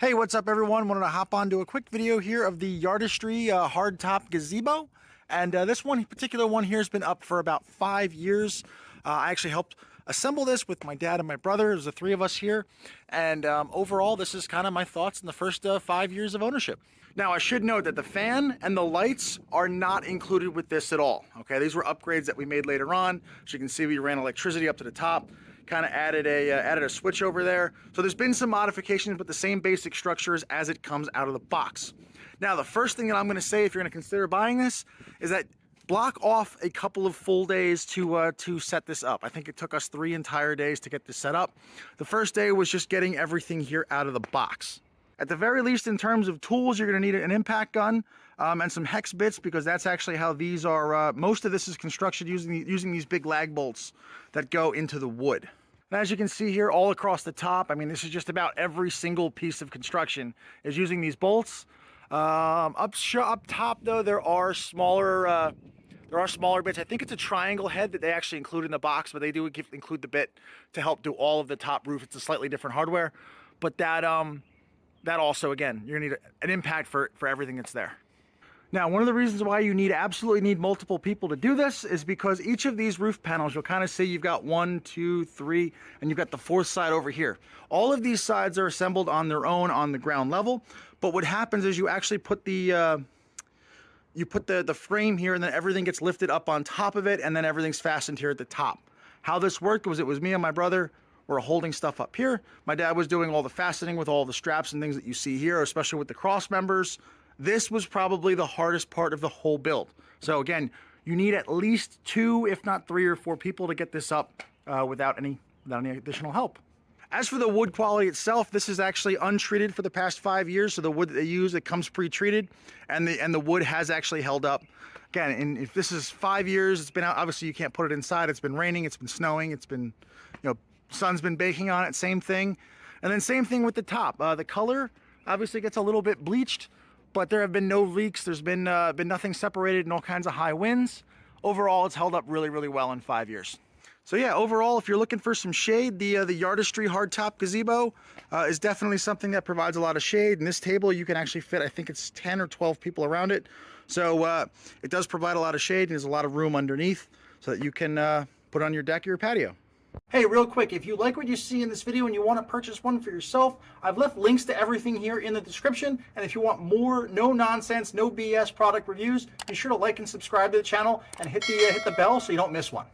Hey, what's up everyone? Wanted to hop on to a quick video here of the Yardistry hardtop gazebo. And this particular one here has been up for about 5 years. I actually helped assemble this with my dad and my brother. There's the three of us here. And overall, this is kind of my thoughts in the first 5 years of ownership. Now, I should note that the fan and the lights are not included with this at all. Okay, these were upgrades that we made later on. As you can see, we ran electricity up to the top. Kind of added a switch over there. So there's been some modifications, but the same basic structures as it comes out of the box. Now, the first thing that I'm going to say if you're going to consider buying this is that block off a couple of full days to set this up. I think it took us 3 entire days to get this set up. The first day was just getting everything here out of the box. At the very least, in terms of tools, you're going to need an impact gun and some hex bits, because that's actually how these are. Most of this is construction using these big lag bolts that go into the wood. And as you can see here, all across the top, I mean, this is just about every single piece of construction is using these bolts. Up top, though, there are smaller bits. I think it's a triangle head that they actually include in the box, but they do include the bit to help do all of the top roof. It's a slightly different hardware, but that also, again, you're gonna need an impact for everything that's there. Now, one of the reasons why you absolutely need multiple people to do this is because each of these roof panels, you'll kind of see you've got 1, 2, 3, and you've got the fourth side over here. All of these sides are assembled on their own on the ground level, but what happens is you actually put the frame here, and then everything gets lifted up on top of it, and then everything's fastened here at the top. How this worked was it was me and my brother were holding stuff up here. My dad was doing all the fastening with all the straps and things that you see here, especially with the cross members. This was probably the hardest part of the whole build. So again, you need at least 2, if not 3 or 4 people to get this up without any additional help. As for the wood quality itself, this is actually untreated for the past 5 years. So the wood that they use, it comes pre-treated, and the wood has actually held up. Again, and if this is 5 years, it's been out. Obviously, you can't put it inside. It's been raining, it's been snowing, it's been, sun's been baking on it. Same thing, and then same thing with the top. The color obviously gets a little bit bleached, but there have been no leaks. There's been nothing separated in all kinds of high winds. Overall, it's held up really, really well in 5 years. So yeah, overall, if you're looking for some shade, the Yardistry hardtop gazebo is definitely something that provides a lot of shade. In this table, you can actually fit, I think it's 10 or 12 people around it. So it does provide a lot of shade, and there's a lot of room underneath so that you can put on your deck or your patio. Hey, real quick, if you like what you see in this video and you want to purchase one for yourself, I've left links to everything here in the description. And if you want more no-nonsense, no BS product reviews, be sure to like and subscribe to the channel and hit the bell so you don't miss one.